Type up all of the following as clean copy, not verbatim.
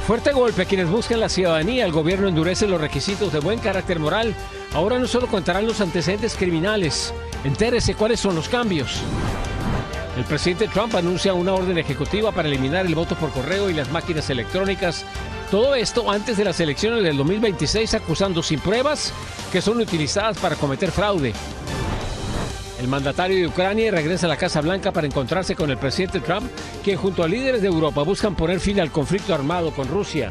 Fuerte golpe a quienes buscan la ciudadanía. El gobierno endurece los requisitos de buen carácter moral. Ahora no solo contarán los antecedentes criminales. Entérese cuáles son los cambios. El presidente Trump anuncia una orden ejecutiva para eliminar el voto por correo y las máquinas electrónicas. Todo esto antes de las elecciones del 2026, acusando sin pruebas que son utilizadas para cometer fraude. El mandatario de Ucrania regresa a la Casa Blanca para encontrarse con el presidente Trump, quien junto a líderes de Europa buscan poner fin al conflicto armado con Rusia.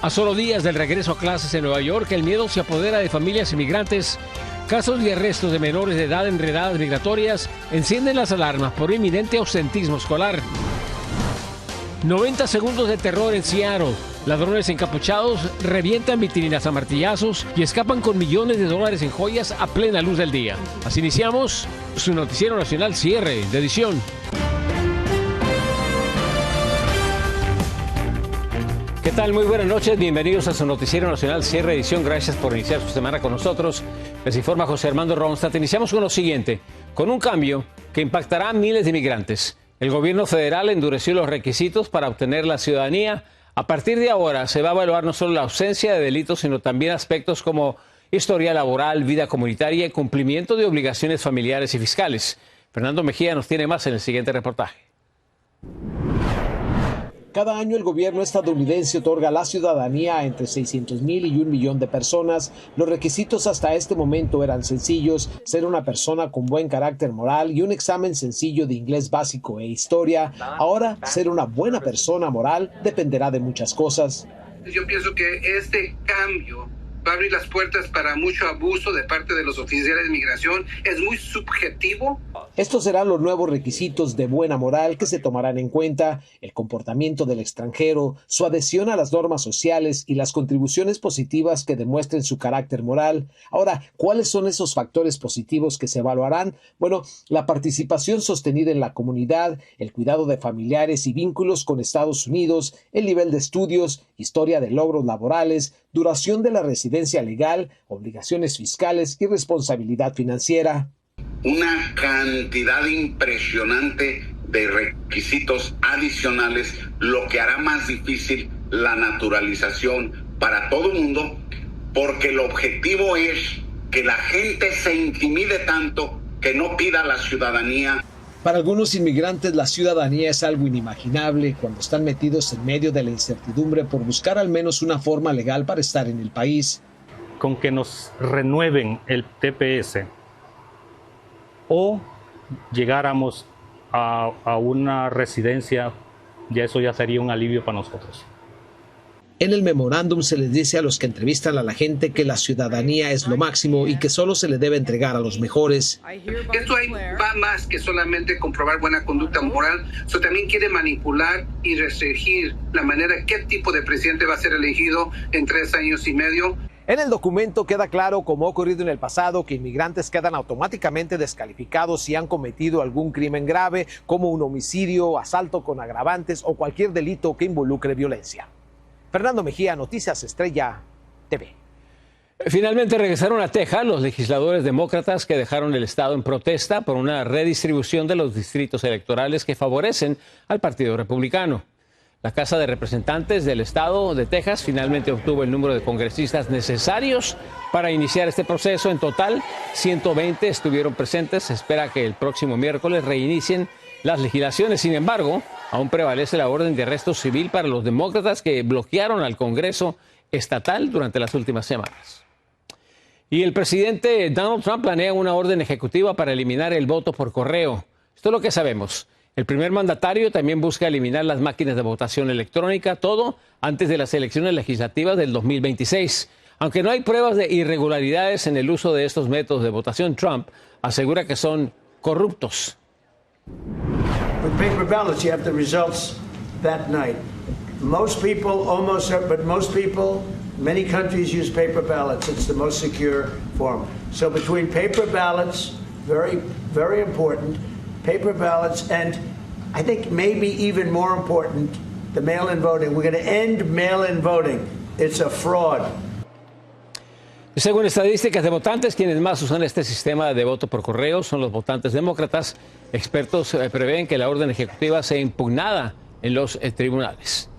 A solo días del regreso a clases en Nueva York, el miedo se apodera de familias inmigrantes. Casos de arrestos de menores de edad en redadas migratorias encienden las alarmas por inminente ausentismo escolar. 90 segundos de terror en Seattle. Ladrones encapuchados revientan vitrinas a martillazos y escapan con millones de dólares en joyas a plena luz del día. Así iniciamos su noticiero nacional cierre de edición. ¿Qué tal? Muy buenas noches. Bienvenidos a su noticiero nacional cierre de edición. Gracias por iniciar su semana con nosotros. Les informa José Armando Ronstadt. Iniciamos con lo siguiente, con un cambio que impactará a miles de inmigrantes. El gobierno federal endureció los requisitos para obtener la ciudadanía. A partir de ahora se va a evaluar no solo la ausencia de delitos, sino también aspectos como historia laboral, vida comunitaria y cumplimiento de obligaciones familiares y fiscales. Fernando Mejía nos tiene más en el siguiente reportaje. Cada año el gobierno estadounidense otorga la ciudadanía a entre 600,000 y 1 millón de personas. Los requisitos hasta este momento eran sencillos: ser una persona con buen carácter moral y un examen sencillo de inglés básico e historia. Ahora, ser una buena persona moral dependerá de muchas cosas. Yo pienso que este cambio va a abrir las puertas para mucho abuso de parte de los oficiales de migración. Es muy subjetivo. Estos serán los nuevos requisitos de buena moral que se tomarán en cuenta: el comportamiento del extranjero, su adhesión a las normas sociales y las contribuciones positivas que demuestren su carácter moral. Ahora, ¿cuáles son esos factores positivos que se evaluarán? Bueno, la participación sostenida en la comunidad, el cuidado de familiares y vínculos con Estados Unidos, el nivel de estudios, historia de logros laborales, duración de la residencia legal, obligaciones fiscales y responsabilidad financiera. Una cantidad impresionante de requisitos adicionales, lo que hará más difícil la naturalización para todo el mundo, porque el objetivo es que la gente se intimide tanto que no pida la ciudadanía. Para algunos inmigrantes la ciudadanía es algo inimaginable cuando están metidos en medio de la incertidumbre por buscar al menos una forma legal para estar en el país. Con que nos renueven el TPS o llegáramos a una residencia, eso ya sería un alivio para nosotros. En el memorándum se les dice a los que entrevistan a la gente que la ciudadanía es lo máximo y que solo se le debe entregar a los mejores. Esto va más que solamente comprobar buena conducta moral. Eso también quiere manipular y restringir la manera qué tipo de presidente va a ser elegido en 3 años y medio. En el documento queda claro, como ha ocurrido en el pasado, que inmigrantes quedan automáticamente descalificados si han cometido algún crimen grave, como un homicidio, asalto con agravantes o cualquier delito que involucre violencia. Fernando Mejía, Noticias Estrella TV. Finalmente regresaron a Texas los legisladores demócratas que dejaron el estado en protesta por una redistribución de los distritos electorales que favorecen al Partido Republicano. La Casa de Representantes del estado de Texas finalmente obtuvo el número de congresistas necesarios para iniciar este proceso. En total, 120 estuvieron presentes. Se espera que el próximo miércoles reinicien las legislaciones. Sin embargo, aún prevalece la orden de arresto civil para los demócratas que bloquearon al Congreso estatal durante las últimas semanas. Y el presidente Donald Trump planea una orden ejecutiva para eliminar el voto por correo. Esto es lo que sabemos. El primer mandatario también busca eliminar las máquinas de votación electrónica, todo antes de las elecciones legislativas del 2026. Aunque no hay pruebas de irregularidades en el uso de estos métodos de votación, Trump asegura que son corruptos. With paper ballots, you have the results that night. Most people, many countries use paper ballots. It's the most secure form. So between paper ballots, very, very important, paper ballots, and I think maybe even more important, the mail-in voting. We're going to end mail-in voting. It's a fraud. Según estadísticas de votantes, quienes más usan este sistema de voto por correo son los votantes demócratas. Expertos prevén que la orden ejecutiva sea impugnada en los tribunales.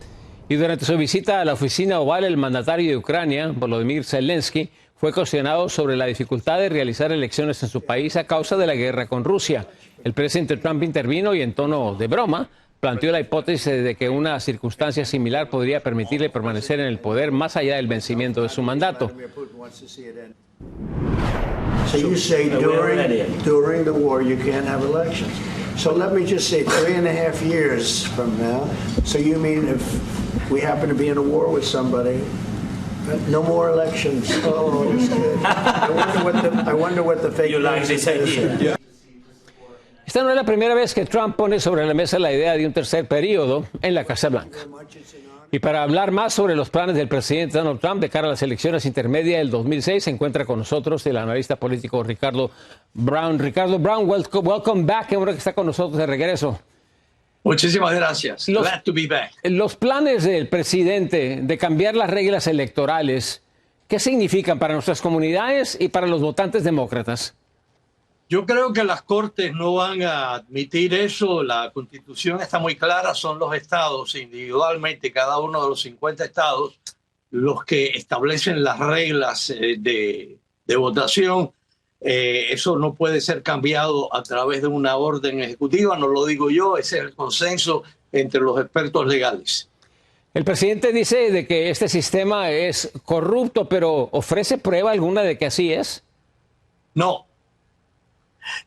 Y durante su visita a la oficina oval, el mandatario de Ucrania, Volodymyr Zelensky, fue cuestionado sobre la dificultad de realizar elecciones en su país a causa de la guerra con Rusia. El presidente Trump intervino y en tono de broma planteó la hipótesis de que una circunstancia similar podría permitirle permanecer en el poder más allá del vencimiento de su mandato. So you say during the war you can't have elections. So let me just say 3.5 years from now. So you mean if we happen to be in a war with somebody, no more elections? Oh, it's good. I wonder what the fake news is. Esta no es la primera vez que Trump pone sobre la mesa la idea de un tercer periodo en la Casa Blanca. Y para hablar más sobre los planes del presidente Donald Trump de cara a las elecciones intermedias del 2006, se encuentra con nosotros el analista político Ricardo Brown. Ricardo Brown, welcome back. Qué bueno que está con nosotros de regreso. Muchísimas gracias. Glad to be back. Los planes del presidente de cambiar las reglas electorales, ¿qué significan para nuestras comunidades y para los votantes demócratas? Yo creo que las Cortes no van a admitir eso. La Constitución está muy clara. Son los estados individualmente, cada uno de los 50 estados, los que establecen las reglas de votación. Eso no puede ser cambiado a través de una orden ejecutiva. No lo digo yo, ese es el consenso entre los expertos legales. El presidente dice de que este sistema es corrupto, pero ¿ofrece prueba alguna de que así es? No.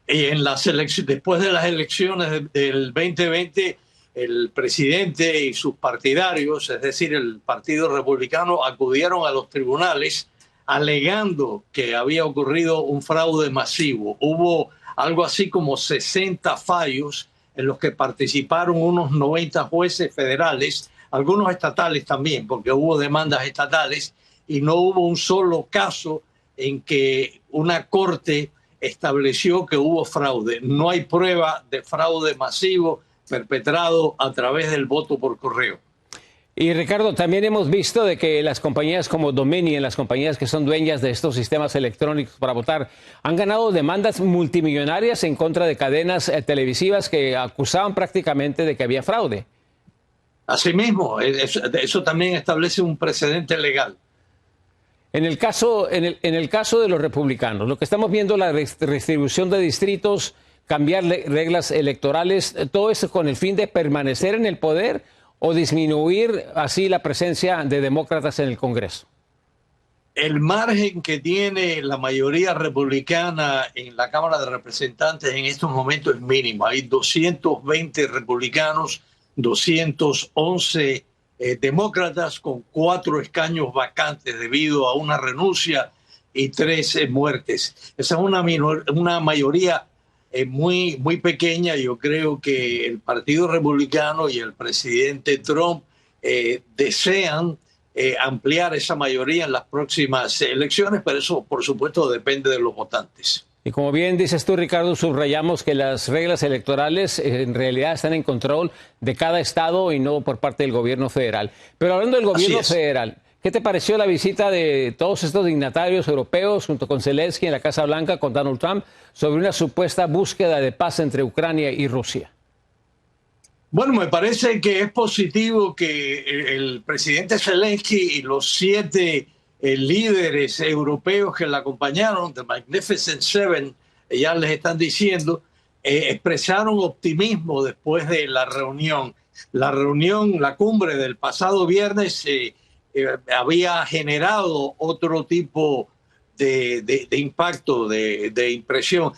Después de las elecciones del 2020, el presidente y sus partidarios, es decir, el Partido Republicano, acudieron a los tribunales alegando que había ocurrido un fraude masivo. Hubo algo así como 60 fallos en los que participaron unos 90 jueces federales, algunos estatales también, porque hubo demandas estatales, y no hubo un solo caso en que una corte estableció que hubo fraude. No hay prueba de fraude masivo perpetrado a través del voto por correo. Y Ricardo, también hemos visto de que las compañías como Dominion, las compañías que son dueñas de estos sistemas electrónicos para votar, han ganado demandas multimillonarias en contra de cadenas televisivas que acusaban prácticamente de que había fraude. Asimismo, eso también establece un precedente legal. En el caso de los republicanos, lo que estamos viendo, la redistribución de distritos, cambiar reglas electorales, todo eso con el fin de permanecer en el poder o disminuir así la presencia de demócratas en el Congreso. El margen que tiene la mayoría republicana en la Cámara de Representantes en estos momentos es mínimo. Hay 220 republicanos, 211 demócratas, con 4 escaños vacantes debido a una renuncia y 3 muertes. Esa es una mayoría muy pequeña. Yo creo que el Partido Republicano y el presidente Trump desean ampliar esa mayoría en las próximas elecciones, pero eso, por supuesto, depende de los votantes. Y como bien dices tú, Ricardo, subrayamos que las reglas electorales en realidad están en control de cada estado y no por parte del gobierno federal. Pero hablando del gobierno federal, ¿qué te pareció la visita de todos estos dignatarios europeos junto con Zelensky en la Casa Blanca con Donald Trump sobre una supuesta búsqueda de paz entre Ucrania y Rusia? Bueno, me parece que es positivo que el presidente Zelensky y los 7 líderes europeos que la acompañaron, The Magnificent Seven, ya les están diciendo, expresaron optimismo después de la reunión. La cumbre del pasado viernes había generado otro tipo de impacto, de impresión.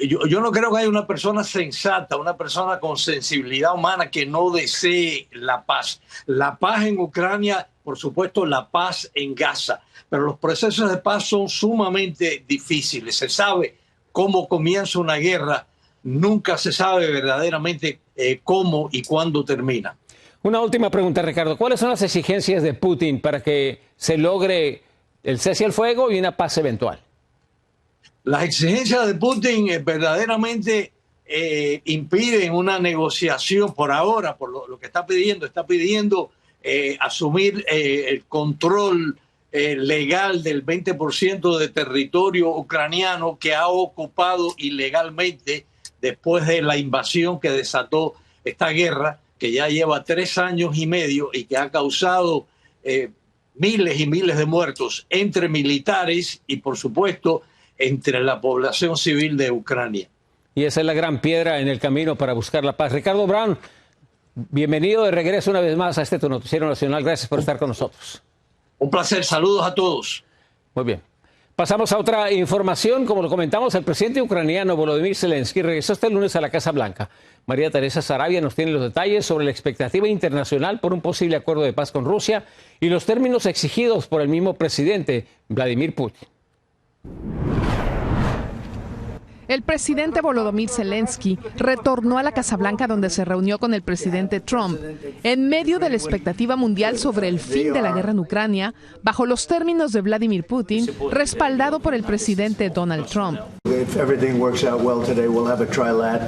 Yo no creo que haya una persona sensata, una persona con sensibilidad humana que no desee la paz. La paz en Ucrania, por supuesto, la paz en Gaza. Pero los procesos de paz son sumamente difíciles. Se sabe cómo comienza una guerra, nunca se sabe verdaderamente cómo y cuándo termina. Una última pregunta, Ricardo. ¿Cuáles son las exigencias de Putin para que se logre el cese al fuego y una paz eventual? Las exigencias de Putin verdaderamente impiden una negociación por ahora, por lo que está pidiendo asumir el control legal del 20% de territorio ucraniano que ha ocupado ilegalmente después de la invasión que desató esta guerra, que ya lleva 3 años y medio y que ha causado miles y miles de muertos entre militares y, por supuesto, entre la población civil de Ucrania. Y esa es la gran piedra en el camino para buscar la paz. Ricardo Brown, bienvenido de regreso una vez más a este Tu Noticiero Nacional. Gracias por estar con nosotros. Un placer. Saludos a todos. Muy bien. Pasamos a otra información. Como lo comentamos, el presidente ucraniano Volodymyr Zelensky regresó este lunes a la Casa Blanca. María Teresa Sarabia nos tiene los detalles sobre la expectativa internacional por un posible acuerdo de paz con Rusia y los términos exigidos por el mismo presidente Vladimir Putin. El presidente Volodymyr Zelensky retornó a la Casa Blanca, donde se reunió con el presidente Trump en medio de la expectativa mundial sobre el fin de la guerra en Ucrania, bajo los términos de Vladimir Putin, respaldado por el presidente Donald Trump. If everything works out well today, we'll have a trilat,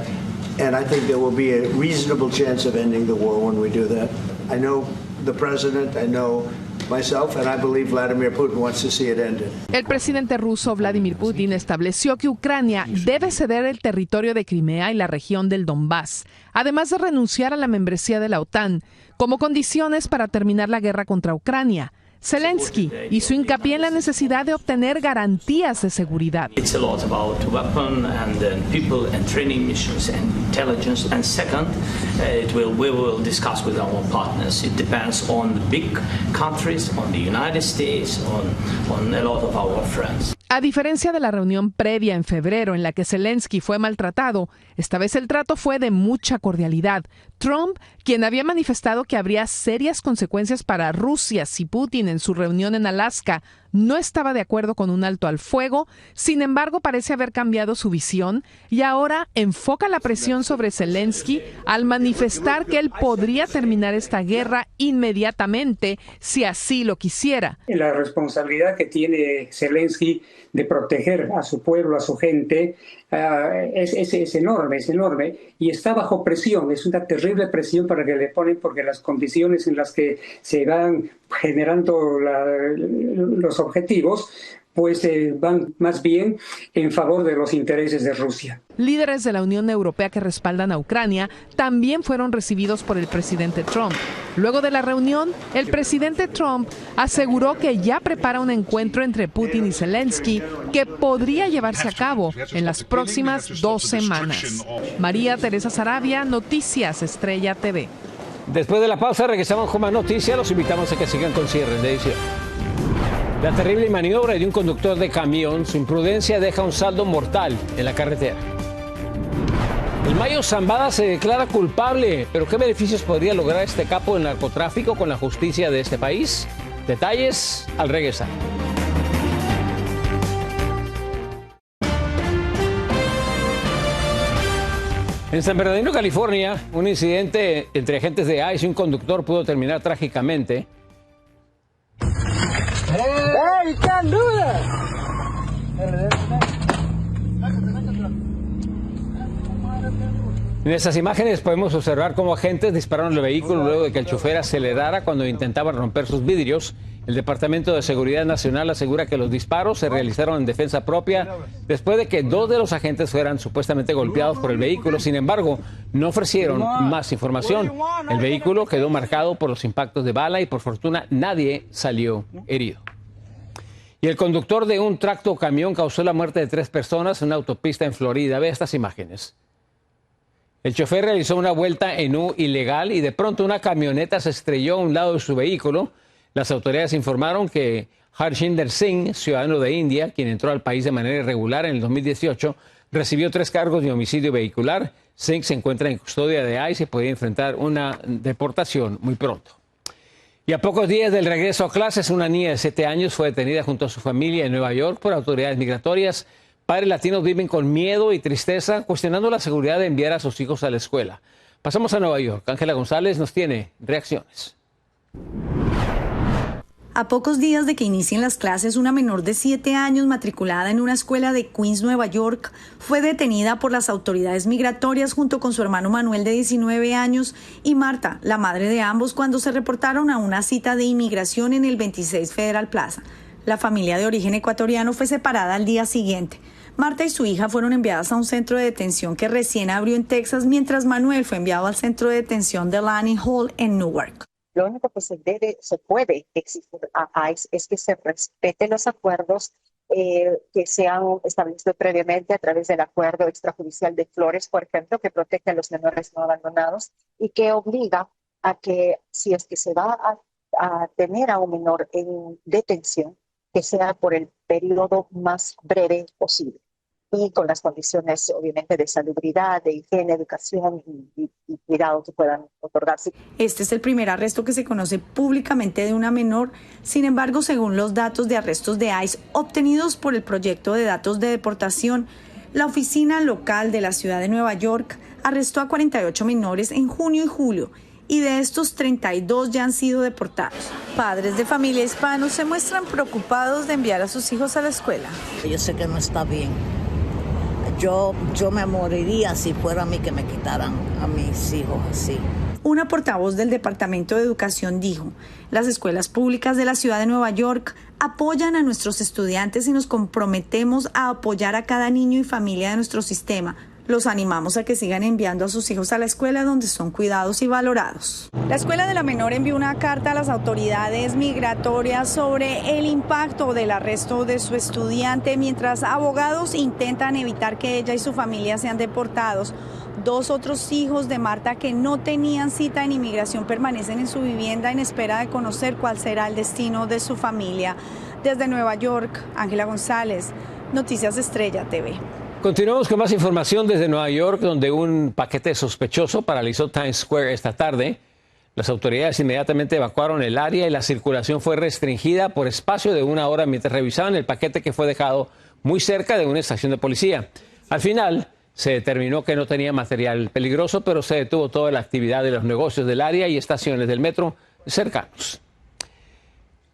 and I think there will be a reasonable chance of ending the war when we do that. I know the president, I know myself, and I believe Vladimir Putin wants to see it ended. El presidente ruso Vladimir Putin estableció que Ucrania debe ceder el territorio de Crimea y la región del Donbass, además de renunciar a la membresía de la OTAN, como condiciones para terminar la guerra contra Ucrania. Zelensky hizo hincapié en la necesidad de obtener garantías de seguridad. It's a lot about weapon and people and training missions and intelligence. And second, we will discuss with our partners. It depends on the big countries, on the United States, on a lot of our friends. A diferencia de la reunión previa en febrero en la que Zelensky fue maltratado, esta vez el trato fue de mucha cordialidad. Trump, quien había manifestado que habría serias consecuencias para Rusia si Putin en su reunión en Alaska no estaba de acuerdo con un alto al fuego, sin embargo parece haber cambiado su visión y ahora enfoca la presión sobre Zelensky al manifestar que él podría terminar esta guerra inmediatamente si así lo quisiera. La responsabilidad que tiene Zelensky de proteger a su pueblo, a su gente, es enorme y está bajo presión. Es una terrible presión para que le ponen, porque las condiciones en las que se van generando los objetivos pues van más bien en favor de los intereses de Rusia. Líderes de la Unión Europea que respaldan a Ucrania también fueron recibidos por el presidente Trump. Luego de la reunión, el presidente Trump aseguró que ya prepara un encuentro entre Putin y Zelensky que podría llevarse a cabo en las próximas 2 semanas. María Teresa Sarabia, Noticias Estrella TV. Después de la pausa regresamos con más noticias. Los invitamos a que sigan con Cierre de Edición. La terrible maniobra de un conductor de camión, su imprudencia deja un saldo mortal en la carretera. El Mayo Zambada se declara culpable, pero ¿qué beneficios podría lograr este capo del narcotráfico con la justicia de este país? Detalles al regresar. En San Bernardino, California, un incidente entre agentes de ICE y un conductor pudo terminar trágicamente. Hey, you can't do that. En estas imágenes podemos observar cómo agentes dispararon el vehículo luego de que el chofer acelerara cuando intentaba romper sus vidrios. El Departamento de Seguridad Nacional asegura que los disparos se realizaron en defensa propia después de que 2 de los agentes fueran supuestamente golpeados por el vehículo. Sin embargo, no ofrecieron más información. El vehículo quedó marcado por los impactos de bala y por fortuna nadie salió herido. Y el conductor de un tractocamión causó la muerte de 3 personas en una autopista en Florida. Ve estas imágenes. El chofer realizó una vuelta en U ilegal y de pronto una camioneta se estrelló a un lado de su vehículo. Las autoridades informaron que Harshinder Singh, ciudadano de India, quien entró al país de manera irregular en el 2018, recibió 3 cargos de homicidio vehicular. Singh se encuentra en custodia de ICE y podría enfrentar una deportación muy pronto. Y a pocos días del regreso a clases, una niña de 7 años fue detenida junto a su familia en Nueva York por autoridades migratorias. Padres latinos viven con miedo y tristeza, cuestionando la seguridad de enviar a sus hijos a la escuela. Pasamos a Nueva York. Ángela González nos tiene reacciones. A pocos días de que inicien las clases, una menor de 7 años matriculada en una escuela de Queens, Nueva York, fue detenida por las autoridades migratorias junto con su hermano Manuel de 19 años y Marta, la madre de ambos, cuando se reportaron a una cita de inmigración en el 26 Federal Plaza. La familia de origen ecuatoriano fue separada al día siguiente. Marta y su hija fueron enviadas a un centro de detención que recién abrió en Texas, mientras Manuel fue enviado al centro de detención de Lanning Hall en Newark. Lo único que se puede exigir a ICE es que se respeten los acuerdos que se han establecido previamente a través del acuerdo extrajudicial de Flores, por ejemplo, que protege a los menores no abandonados y que obliga a que si es que se va a tener a un menor en detención, que sea por el periodo más breve posible y con las condiciones obviamente de salubridad, de higiene, educación y cuidado que puedan otorgarse. Este es el primer arresto que se conoce públicamente de una menor. Sin embargo, según los datos de arrestos de ICE obtenidos por el proyecto de datos de deportación, la oficina local de la ciudad de Nueva York arrestó a 48 menores en junio y julio, y de estos 32 ya han sido deportados. Padres de familia hispanos se muestran preocupados de enviar a sus hijos a la escuela. Yo sé que no está bien. Yo me moriría si fuera a mí que me quitaran a mis hijos así. Una portavoz del Departamento de Educación dijo: las escuelas públicas de la ciudad de Nueva York apoyan a nuestros estudiantes y nos comprometemos a apoyar a cada niño y familia de nuestro sistema. Los animamos a que sigan enviando a sus hijos a la escuela donde son cuidados y valorados. La escuela de la menor envió una carta a las autoridades migratorias sobre el impacto del arresto de su estudiante, mientras abogados intentan evitar que ella y su familia sean deportados. 2 otros hijos de Marta que no tenían cita en inmigración permanecen en su vivienda en espera de conocer cuál será el destino de su familia. Desde Nueva York, Ángela González, Noticias Estrella TV. Continuamos con más información desde Nueva York, donde un paquete sospechoso paralizó Times Square esta tarde. Las autoridades inmediatamente evacuaron el área y la circulación fue restringida por espacio de 1 hora mientras revisaban el paquete que fue dejado muy cerca de una estación de policía. Al final, se determinó que no tenía material peligroso, pero se detuvo toda la actividad de los negocios del área y estaciones del metro cercanos.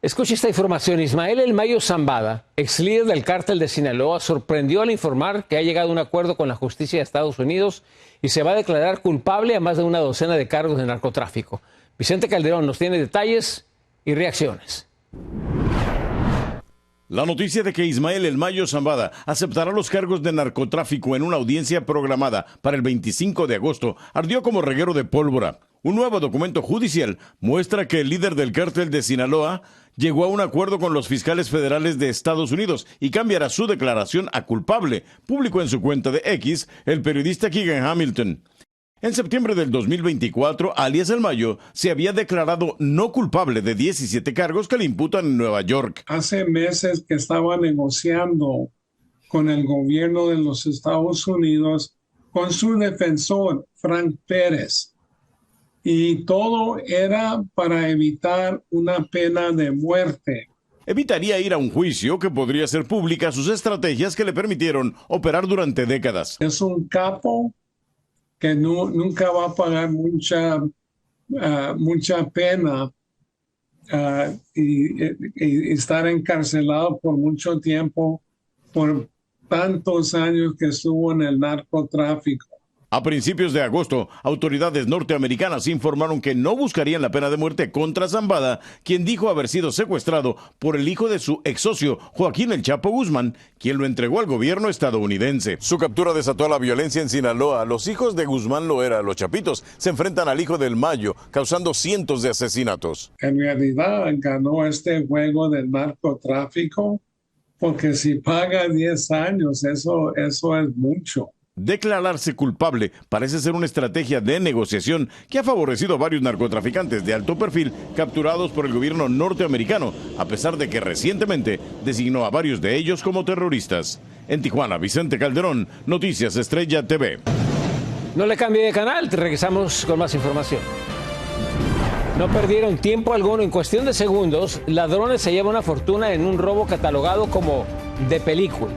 Escuche esta información. Ismael El Mayo Zambada, ex líder del cártel de Sinaloa, sorprendió al informar que ha llegado a un acuerdo con la justicia de Estados Unidos y se va a declarar culpable a más de una docena de cargos de narcotráfico. Vicente Calderón nos tiene detalles y reacciones. La noticia de que Ismael El Mayo Zambada aceptará los cargos de narcotráfico en una audiencia programada para el 25 de agosto ardió como reguero de pólvora. Un nuevo documento judicial muestra que el líder del cártel de Sinaloa llegó a un acuerdo con los fiscales federales de Estados Unidos y cambiará su declaración a culpable, publicó en su cuenta de X el periodista Keegan Hamilton. En septiembre del 2024, alias El Mayo se había declarado no culpable de 17 cargos que le imputan en Nueva York. Hace meses que estaba negociando con el gobierno de los Estados Unidos, con su defensor, Frank Pérez. Y todo era para evitar una pena de muerte. Evitaría ir a un juicio que podría hacer pública sus estrategias que le permitieron operar durante décadas. Es un capo que nunca va a pagar mucha pena y estar encarcelado por mucho tiempo, por tantos años que estuvo en el narcotráfico. A principios de agosto, autoridades norteamericanas informaron que no buscarían la pena de muerte contra Zambada, quien dijo haber sido secuestrado por el hijo de su ex socio, Joaquín El Chapo Guzmán, quien lo entregó al gobierno estadounidense. Su captura desató la violencia en Sinaloa. Los hijos de Guzmán Loera, los Chapitos, se enfrentan al hijo del Mayo, causando cientos de asesinatos. En realidad ganó este juego del narcotráfico, porque si paga 10 años, eso es mucho. Declararse culpable parece ser una estrategia de negociación que ha favorecido a varios narcotraficantes de alto perfil capturados por el gobierno norteamericano, a pesar de que recientemente designó a varios de ellos como terroristas. En Tijuana, Vicente Calderón, Noticias Estrella TV. No le cambie de canal, te regresamos con más información. No perdieron tiempo alguno. En cuestión de segundos, ladrones se llevan una fortuna en un robo catalogado como de película.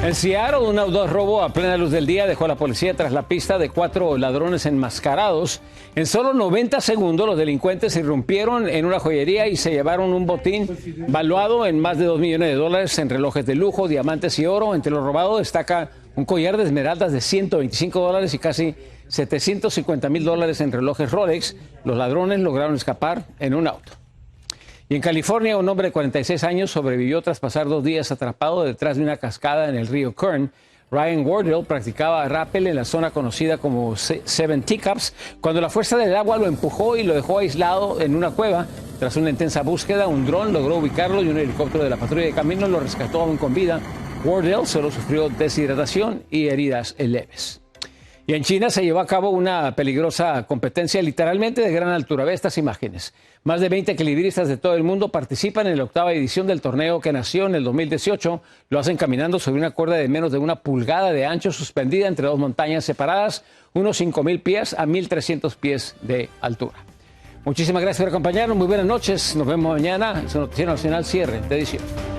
En Seattle, un audaz robo a plena luz del día dejó a la policía tras la pista de 4 ladrones enmascarados. En solo 90 segundos, los delincuentes irrumpieron en una joyería y se llevaron un botín valuado en más de $2 millones en relojes de lujo, diamantes y oro. Entre lo robado destaca un collar de esmeraldas de $125 y casi $750,000 en relojes Rolex. Los ladrones lograron escapar en un auto. Y en California, un hombre de 46 años sobrevivió tras pasar 2 días atrapado detrás de una cascada en el río Kern. Ryan Wardell practicaba rappel en la zona conocida como Seven Teacups cuando la fuerza del agua lo empujó y lo dejó aislado en una cueva. Tras una intensa búsqueda, un dron logró ubicarlo y un helicóptero de la patrulla de caminos lo rescató aún con vida. Wardell solo sufrió deshidratación y heridas leves. Y en China se llevó a cabo una peligrosa competencia literalmente de gran altura. Ve estas imágenes. Más de 20 equilibristas de todo el mundo participan en la 8ª edición del torneo que nació en el 2018. Lo hacen caminando sobre una cuerda de menos de 1 pulgada de ancho suspendida entre 2 montañas separadas, unos 5.000 pies a 1.300 pies de altura. Muchísimas gracias por acompañarnos. Muy buenas noches. Nos vemos mañana en su Noticiero Nacional, cierre de edición.